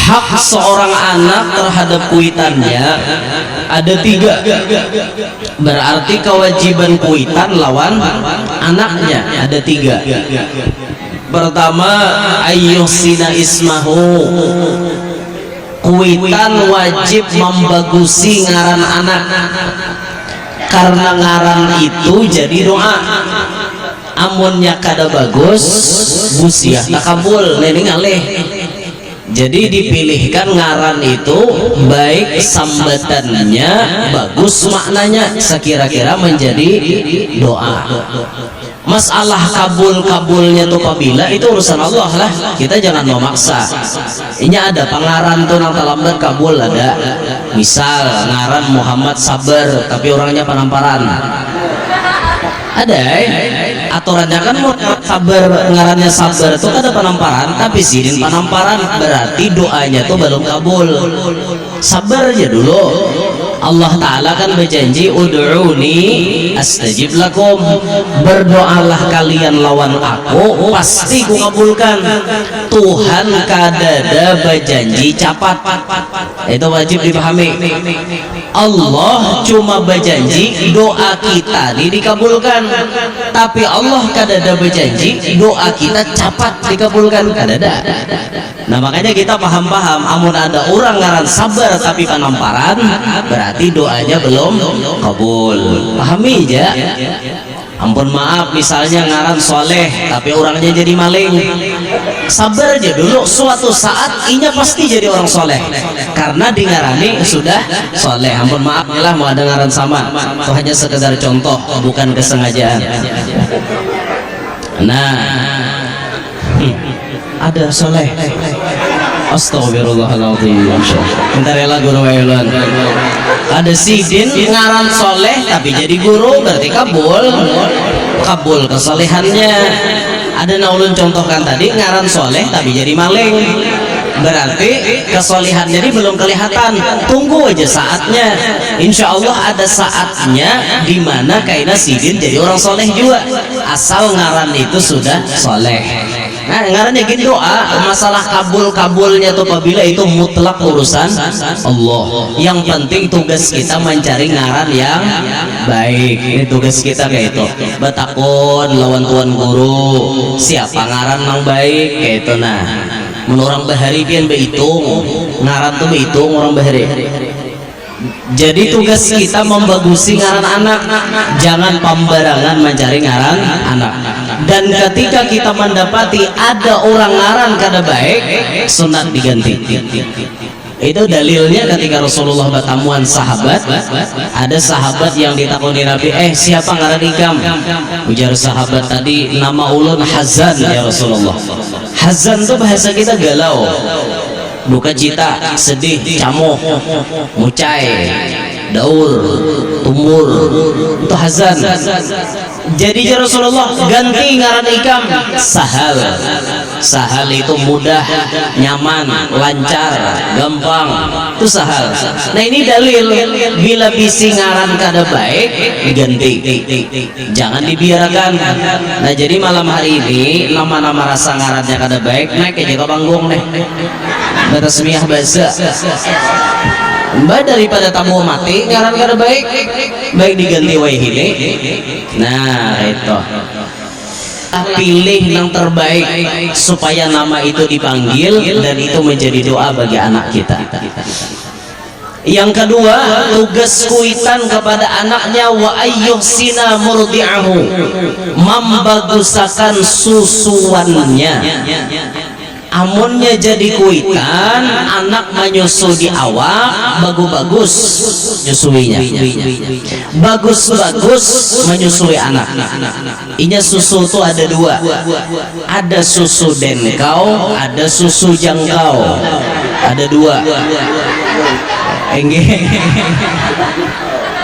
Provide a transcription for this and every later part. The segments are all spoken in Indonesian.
hak seorang anak terhadap kuitannya ada 3. Berarti kewajiban kuitan lawan anaknya ada 3. Pertama, ayyuhsina ismahu, kuitan wajib membagusi ngaran anak, karena ngaran itu jadi doa. Amunnya kada bagus busiah takabul nening aleh. Jadi dipilihkan ngaran itu baik sambatannya bagus, maknanya sekira-kira menjadi doa. Masalah kabul-kabulnya tuh apabila itu urusan Allah lah, kita jangan memaksa. Ini ada pengaran tuh nang lambat kabul ada. Misal ngaran Muhammad Sabar tapi orangnya penamparan. Ada aturannya kan sabar, ngarannya sabar itu ada penamparan, tapi sidin penamparan berarti doanya tuh belum kabul. Sabar aja dulu. Allah Ta'ala kan berjanji ud'uni astajib lakum, berdoalah kalian lawan aku pasti ku kabulkan. Tuhan kadada berjanji capat, itu wajib dipahami. Allah cuma berjanji doa kita ini dikabulkan, tapi Allah kadada berjanji doa kita capat dikabulkan, kadada. Nah makanya kita paham-paham, amun ada orang ngaran sabar tapi penamparan berarti doanya belum kabul. Pahami aja. Ampun maaf, misalnya ngaran soleh tapi orangnya jadi maling, sabar aja dulu, suatu saat inya pasti jadi orang soleh karena di ngarani sudah soleh. Ampun maaf lah mau ada ngaran sama, itu hanya sekedar contoh, bukan kesengajaan. Nah ada soleh, astagfirullahaladzim, bentar ya lah guru Wailun. Ada sidin ngaran soleh tapi jadi guru, berarti kabul kesolehannya. Ada naulun contohkan tadi ngaran soleh tapi jadi maling, berarti kesolehan jadi belum kelihatan. Tunggu aja saatnya, insya Allah ada saatnya dimana kaina sidin jadi orang soleh juga, asal ngaran itu sudah soleh. Nah ngarannya gini, doa masalah kabul-kabulnya tuh apabila itu mutlak urusan Allah. Yang penting tugas kita mencari ngaran yang baik. Ini tugas kita kayak itu, batakon lawan tuan guru siapa ngaran yang baik kayak itu. Nah menurut orang bahari pian behitung ngaran tuh behitung orang bahari. Jadi tugas kita membagusi ngaran anak, jangan pembarangan mencari ngaran anak. Dan ketika kita mendapati ada orang ngaran kada baik, sunat diganti. Itu dalilnya ketika Rasulullah bertamuan sahabat, ada sahabat yang ditakuni Nabi, siapa ngaran ikam? Ujar sahabat tadi, nama ulun Hazan ya Rasulullah. Hazan itu bahasa kita galau, duka cita, sedih, camuh, mucai, daur, tumur, itu hazan. Jadi ya Rasulullah ganti ngaran ikam Sahal. Sahal itu mudah, nyaman, lancar, gampang, itu Sahal. Nah ini dalil bila bisi ngaran kada baik diganti, jangan dibiarkan. Nah jadi malam hari ini nama-nama rasa ngarannya kada baik naik aja ke panggung deh, bertasmiyah bahasa Mbak, daripada tamu mati ngaran kada baik, baik diganti waihile. Nah itu pilih yang terbaik supaya nama itu dipanggil dan itu menjadi doa bagi anak kita. Yang kedua, tugas kuitan kepada anaknya wa ayyuhsina murdi'ahu, membagusakan susuannya. Amunnya jadi kuitan anak menyusu di awal bagus-bagus nyusuinya, bagus-bagus menyusui anak. Inya susu tuh ada dua, ada susu denkau, ada susu jangkau, ada dua.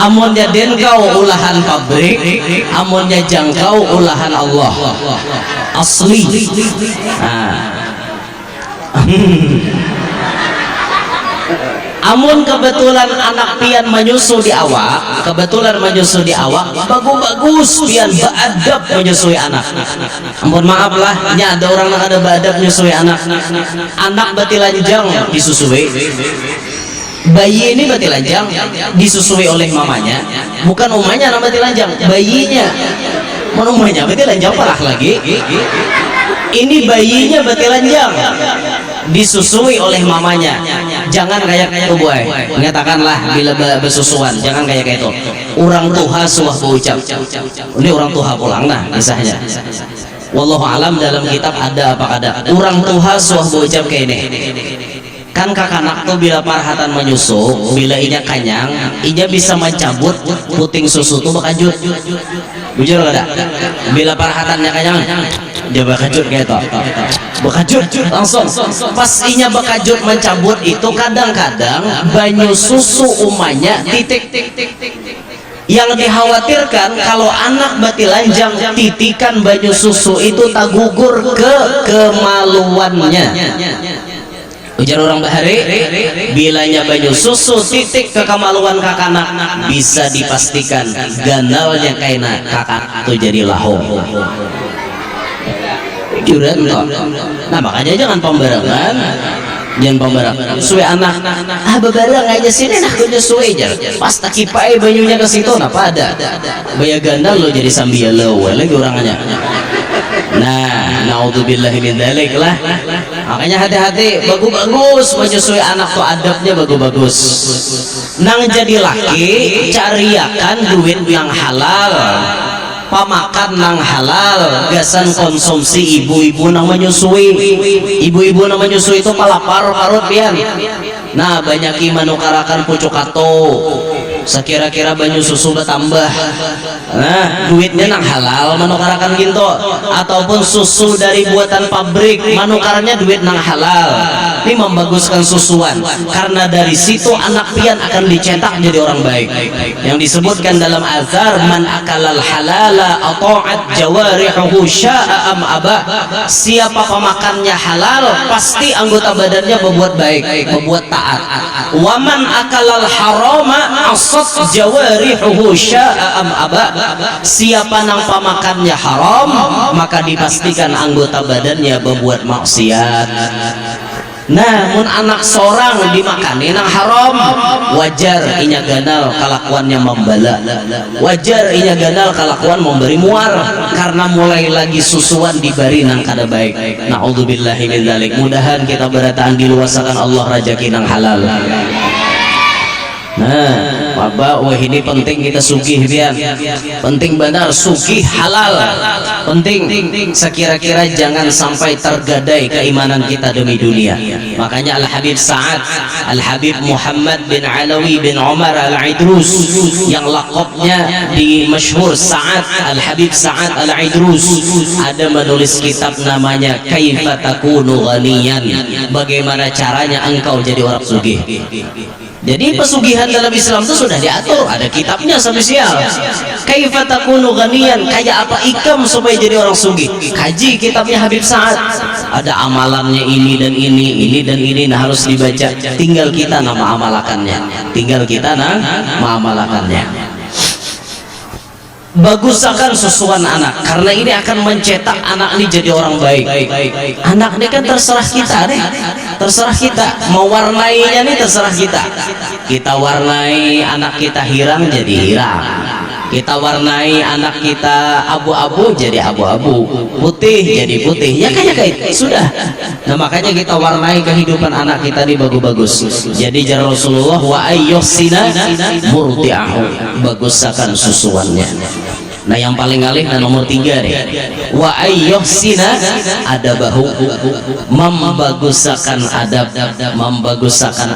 Amunnya denkau ulahan pabrik, amunnya jangkau ulahan Allah asli. Amun kebetulan anak pian menyusu di awak, kebetulan menyusu di awak, bagus pian beadab menyusui anak. Ampun maaf lah, nya ada orang yang ada beadab menyusui anak. Anak batilanjang disusui, bayi ini batilanjang disusui oleh mamanya, bukan umanya anak batilanjang, bayinya. Mana umanya batilanjang parah lagi. Ini bayinya batilanjang disusui oleh mamanya. Jangan kayak buai mengatakanlah bila bersusuan, jangan kayak itu. Orang tuha suah berucap, ini orang tuha pulang nah kisahnya. Wallahu alam, dalam kitab ada apa ada. Orang tuha suah berucap kayak ini. Kan kakanak tuh bila parhatan menyusu, bila inya kanyang, inya bisa mencabut puting susu tuh bakajut. Bujur gak ada? Bila parhatannya kanyang, dia bakajut kayak itu. Bakajut langsung. Pas inya bakajut mencabut itu kadang-kadang banyu susu umanya titik. Yang dikhawatirkan kalau anak batilanjang titikan banyu susu itu tak gugur ke kemaluannya. Ujar orang bahari, bilanya banyu susu titik ke kemaluan kakanak, bisa dipastikan ganalnya kaina kakak itu jadi lahong. Nah makanya jangan pembarangan, jangan pembarangan. Suwe anak, bebarang aja sini nak kudu suwe aja. Pas tak kipai banyunya ke situ, apa ada? Baya gandal lo jadi sambil lo, lagi orangnya. Nah, naudzubillahi min dzalik lah. Makanya hati-hati, bagus-bagus menyusui anak tuh adabnya bagus-bagus. Nang jadi laki cariakan duit yang halal, pamakan nang halal, gasan konsumsi ibu-ibu nang menyusui. Ibu-ibu nang menyusui itu palapar parut pian. Nah banyak manukarakan pucuk kato, sekira-kira banyu susu bertambah. Nah duitnya nang halal manukarakan gitu, ataupun susu dari buatan pabrik manukarnya duit nang halal. Ini membaguskan susuan, karena dari situ anak pian akan dicetak jadi orang baik. Yang disebutkan dalam azhar, man akalal halala ata'at jawarihuhu sya'a am aba. Siapa pemakannya halal pasti anggota badannya berbuat baik, berbuat taat. Waman akalal harama asat jawarihuhu sya'a am aba. Siapa nang pemakannya haram maka dipastikan anggota badannya berbuat maksiat. Namun anak seorang dimakani nang haram, wajar inya ganal kelakuannya membala, wajar inya ganal kelakuan memberi muar, karena mulai lagi susuan diberi nang kada baik. Naudzubillahi min dzalik. Mudahan kita berataan diluasakan Allah rajaki nang halal. Nah, Bapak, wah ini penting kita sugih pian. Penting benar sugih halal. Penting sekira-kira jangan sampai tergadai keimanan kita demi dunia. Makanya Al-Habib Sa'ad, Al-Habib Muhammad bin Alawi bin Umar Al-Idrus yang lakopnya di masyhur Sa'ad, Al-Habib Sa'ad Al-Idrus, ada menulis kitab namanya Kaifa Takunu Ghaniyan. Bagaimana caranya engkau jadi orang sugih. Jadi pesugihan dalam Islam itu sudah diatur, ada kitabnya spesial. Kaifa takunu ghaniyan, kayak apa ikam supaya jadi orang sugih. Kaji kitabnya Habib Sa'ad. Ada amalannya ini dan ini dan ini, nah harus dibaca. Tinggal kita nama amalakannya. Tinggal kita mengamalakannya. Bagusakan susuan anak, karena ini akan mencetak anak ini jadi orang baik. Anak ini kan terserah kita deh, terserah kita mau warnainya nih, terserah kita. Kita warnai anak kita hirang jadi hirang, kita warnai anak kita abu-abu jadi abu-abu, putih jadi putih, ya kayak sudah. Nah makanya kita warnai kehidupan anak kita ini bagus-bagus. Jadi jar Rasulullah, wa ayyuhsina murdi'ahu, bagusakan susuannya. Nah yang paling alih dan nomor 3 deh, wa ayyuhsina adabahu, membagusakan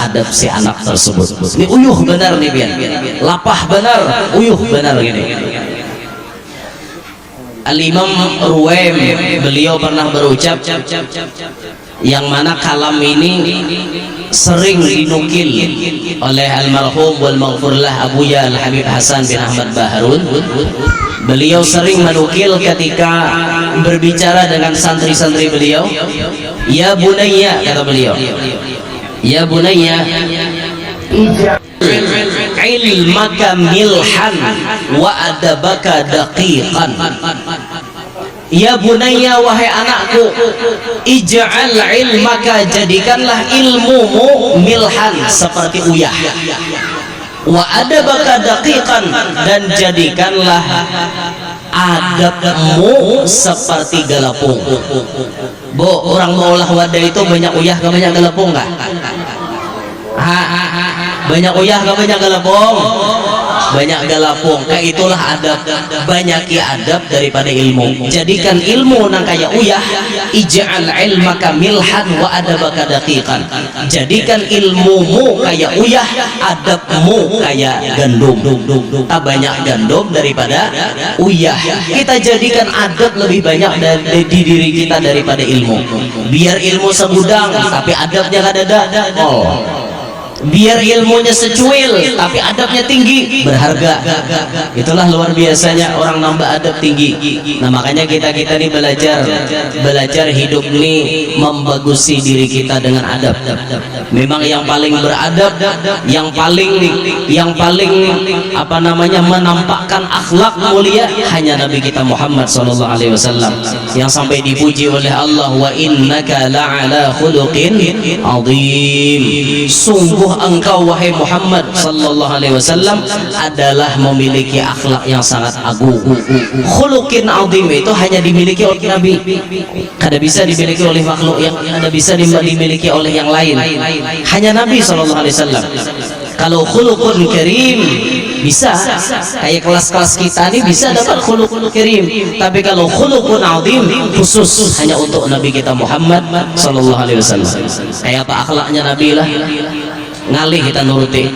adab si anak tersebut. Ini uyuh benar nih biar lapah benar, uyuh benar gini. Al-Imam Ruwaim beliau pernah berucap, yang mana kalam ini sering dinukil oleh almarhum wal maghfurlah Abuya Al-Habib Hasan bin Ahmad Baharun. Beliau sering menukil ketika berbicara dengan santri-santri beliau, ya bunayya, kata beliau, ya bunayya ilmaka milhan wa adabaka daqiqan. Ya bunayya, wahai anakku, ij'al ilmaka, jadikanlah ilmumu milhan, seperti uyah, wa adabaka daqiqan, dan jadikanlah adabmu seperti galapung. Bu, orang mau olah wadah itu banyak uyah gak banyak galapung gak? Banyak uyah gak banyak galapung? Banyak galapung. Kayak itulah adab, banyaki adab daripada ilmu. Jadikan ilmu nang kayak uyah. Ij'al ilmaka milhan wa adabaka daqiqan. Jadikan ilmumu kayak uyah, adabmu kayak gandum. Tak banyak gandum daripada uyah. Kita jadikan adab lebih banyak di diri kita daripada ilmu. Biar ilmu segudang tapi adabnya kada ada. Biar ilmunya secuil tapi adabnya tinggi, berharga. Itulah luar biasanya orang nambah adab tinggi. Nah makanya kita ini belajar hidup ini membagusi diri kita dengan adab. Memang yang paling beradab, yang paling apa namanya menampakkan akhlak mulia hanya Nabi kita Muhammad SAW, yang sampai dipuji oleh Allah, wa innaka la'ala khuluqin azim. Sungguh engkau wahai Muhammad sallallahu alaihi wasallam adalah memiliki akhlak yang sangat agung. Khuluqin azim itu hanya dimiliki oleh Nabi, kada bisa dimiliki oleh makhluk, yang kada bisa dimiliki oleh yang lain, hanya Nabi sallallahu alaihi wasallam. Kalau khuluqun karim bisa, kayak kelas-kelas kita ini bisa dapat khuluqun karim, tapi kalau khuluqun azim khusus hanya untuk Nabi kita Muhammad sallallahu alaihi wasallam. Kayak apa akhlaknya Nabi lah, ngalih kita nuruti.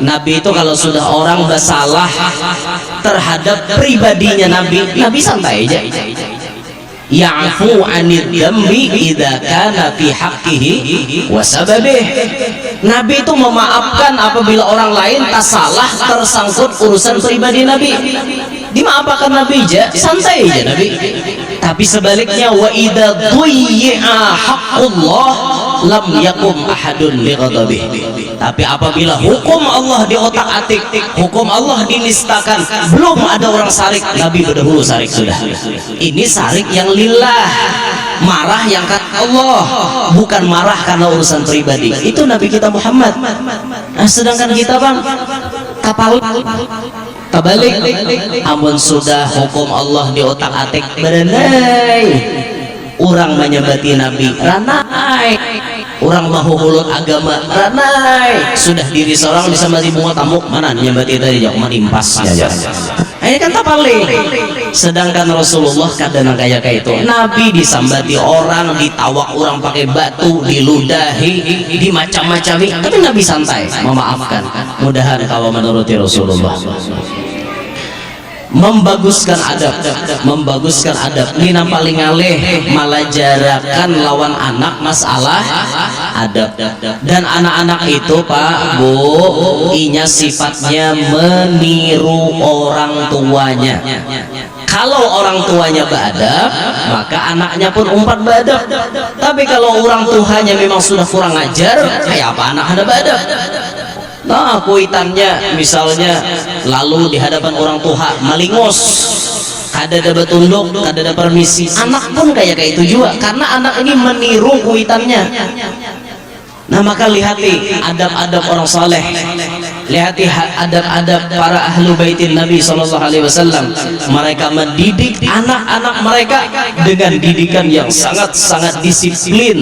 Nabi itu kalau sudah orang bersalah terhadap pribadinya Nabi santai aja. Ya'fu 'anid dambi idza kana fi haqqihi wa sababih. Nabi itu memaafkan apabila orang lain tak salah tersangkut urusan pribadi Nabi. Dimaafkan Nabi aja, santai aja Nabi. Tapi sebaliknya, wa idza dhuyya haqqullah lam yakum ahadun lighadabih. Tapi apabila hukum Allah diotak-atik, hukum Allah dinistakan, belum ada orang sarik, Nabi berdahulu sarik sudah. Ini sarik yang lillah, marah yang kata Allah, bukan marah karena urusan pribadi. Itu Nabi kita Muhammad. Nah, sedangkan kita bang kapal terbalik, amun sudah hukum Allah diotak-atik, berenai orang menyembati Nabi, ranai orang mahuhulut agama, ranai sudah diri seorang bisa mati bunga tamu, mana menyembati tadi jauh menimpas aja. Ini kan tapalik. Sedangkan Rasulullah kadang kayak itu, Nabi disambati orang, ditawak orang pakai batu, diludahi, dimacam-macami, tapi Nabi santai memaafkan. Mudahan kau menuruti Rasulullah. Membaguskan adab ini nampak paling alih, malah jarakan lawan anak masalah adab. Dan anak-anak itu Pak Bu, inya sifatnya meniru orang tuanya. Kalau orang tuanya beradab, maka anaknya pun umpat beradab. Tapi kalau orang tuanya memang sudah kurang ajar, kayak apa anak ada beradab? Nah, kuitannya misalnya lalu di hadapan orang tua malingos, kada ada betunduk, kada ada permisi, anak pun kayak itu juga, karena anak ini meniru kuitannya. Nah maka lihati adab-adab orang saleh, lihati adab-adab para ahlu baitin Nabi SAW. Mereka mendidik anak-anak mereka dengan didikan yang sangat-sangat disiplin,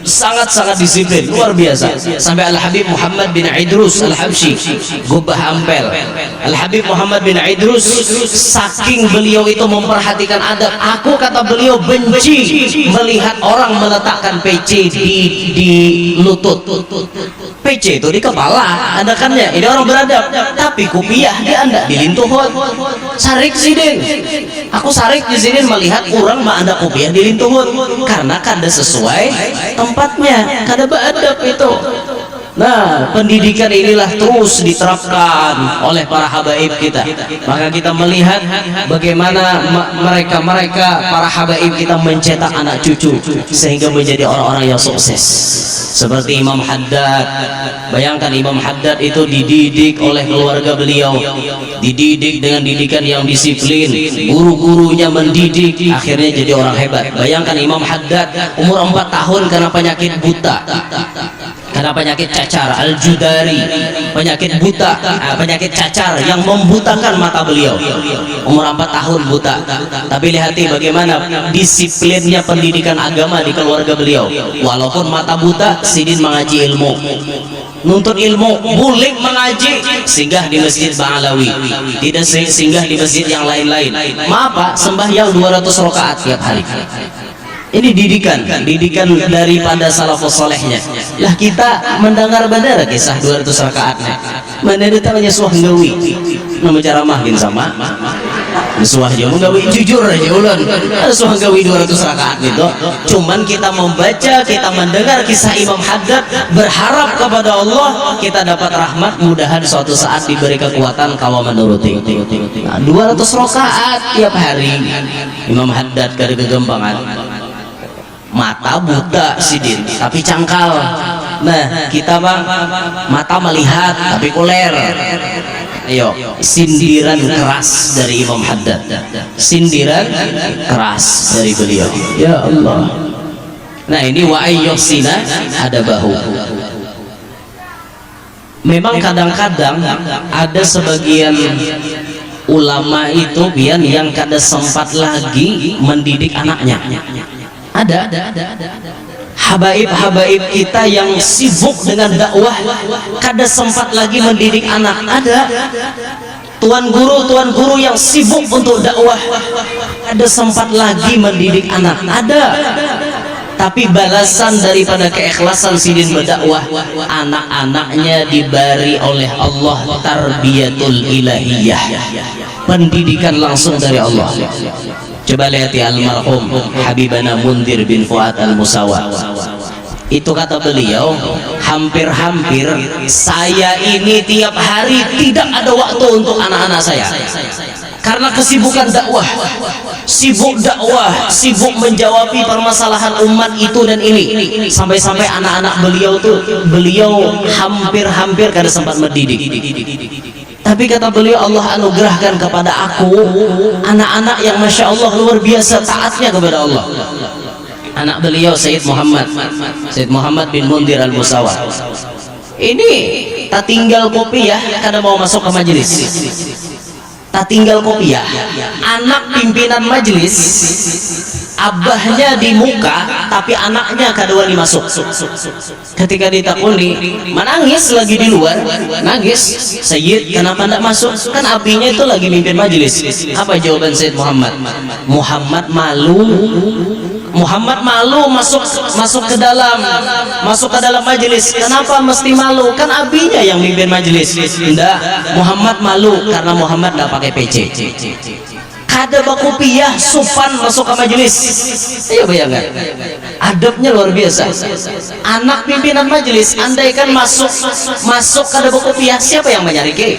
sangat-sangat disiplin, luar biasa. Sampai Al-Habib Muhammad bin Idrus Al-Habsyi, Gubah Ampel, Al-Habib Muhammad bin Idrus, saking beliau itu memperhatikan adab, aku kata beliau benci melihat orang meletakkan PC di lutut. PC itu di kepala anakannya, ini orang beradab, tapi kupiah dia anda dilintuhut, sarik sidin. Aku sarik di sini melihat orang mah anda kupiah dilintuhut, karena kada sesuai tempatnya, kada beradab itu. Nah, pendidikan inilah terus diterapkan oleh para habaib kita. Maka kita melihat bagaimana mereka para habaib kita mencetak anak cucu sehingga menjadi orang-orang yang sukses. Seperti Imam Haddad. Bayangkan Imam Haddad itu dididik oleh keluarga beliau, dididik dengan didikan yang disiplin, guru-gurunya mendidik, akhirnya jadi orang hebat. Bayangkan Imam Haddad umur 4 tahun karena penyakit buta, karena penyakit cacar, Al-Judari, penyakit buta, penyakit cacar yang membutakan mata beliau. Umur 4 tahun buta. Tapi lihati bagaimana disiplinnya pendidikan agama di keluarga beliau. Walaupun mata buta, Sidin mengaji ilmu, nuntut ilmu, bulik mengaji, singgah di Masjid Ba'alawi, tidak singgah di masjid yang lain-lain. Maaf Pak, sembahyang 200 rakaat tiap hari. Ini didikan daripada salafus solehnya. Lah kita mendengar benar kisah 200 rakaatnya. Mana datangnya suah gawi, nama ceramah gin sama. Suah aja gawi jujur aja ulun. Ada suah gawi 200 rakaat itu. Cuman kita membaca, kita mendengar kisah Imam Haddad, berharap kepada Allah kita dapat rahmat, mudahan suatu saat diberi kekuatan kalau menuruti. Nah, 200 rakaat tiap hari. Imam Haddad kada kegembangan. Mata buta Sidin tapi cangkal. Nah kita bang mata melihat tapi koler. Ayo, sindiran keras dari Imam Haddad, sindiran keras dari beliau. Ya Allah. Nah ini wa ayyusina ada bahu. Memang kadang-kadang ada sebagian ulama itu yang kada sempat lagi mendidik anaknya. Ada habaib kita yang sibuk dengan dakwah, kada sempat lagi mendidik anak. Ada tuan guru yang sibuk untuk dakwah, kada sempat lagi mendidik anak. Ada. Tapi balasan daripada keikhlasan Sidin berdakwah, anak-anaknya diberi oleh Allah tarbiyatul ilahiyah, pendidikan langsung dari Allah. Coba lihat ya almarhum Habibana Mundir bin Fuad Al-Musawa. Itu kata beliau, hampir-hampir saya ini tiap hari tidak ada waktu untuk anak-anak saya. Karena kesibukan dakwah, sibuk dakwah, sibuk menjawabi permasalahan umat itu dan ini. Sampai-sampai anak-anak beliau hampir-hampir kada sempat mendidik. Tapi kata beliau, Allah anugerahkan kepada aku anak-anak yang Masya Allah luar biasa taatnya kepada Allah. Anak beliau Sayyid Muhammad bin Mundir Al-Musawa. Ini tak tinggal kopi ya, kada mau masuk ke majelis. Tak tinggal kopi ya. Anak pimpinan majelis, abahnya di muka, tapi anaknya kada wani masuk. Ketika ditakuni, menangis lagi di luar, nangis. Sayyid, kenapa tidak masuk? Kan abinya itu lagi mimpin majelis. Apa jawaban Sayyid Muhammad? Muhammad malu masuk ke dalam majelis. Kenapa mesti malu? Kan abinya yang mimpin majelis. Tidak, Muhammad malu karena Muhammad tidak pakai PC. Kada bakupiah sopan masuk ke majelis. Ayo bayangkan, adabnya luar biasa. Anak pimpinan majelis, andaikan masuk kada bakupiah, siapa yang menyariki?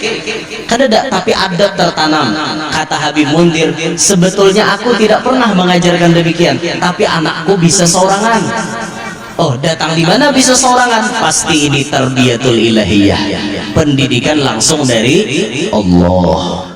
Kada ada, tapi adab tertanam. Kata Habib Mundir, sebetulnya aku tidak pernah mengajarkan demikian, tapi anakku bisa seorangan. Oh, datang di mana bisa seorangan? Pasti ini tarbiyatul ilahiyah, pendidikan langsung dari Allah.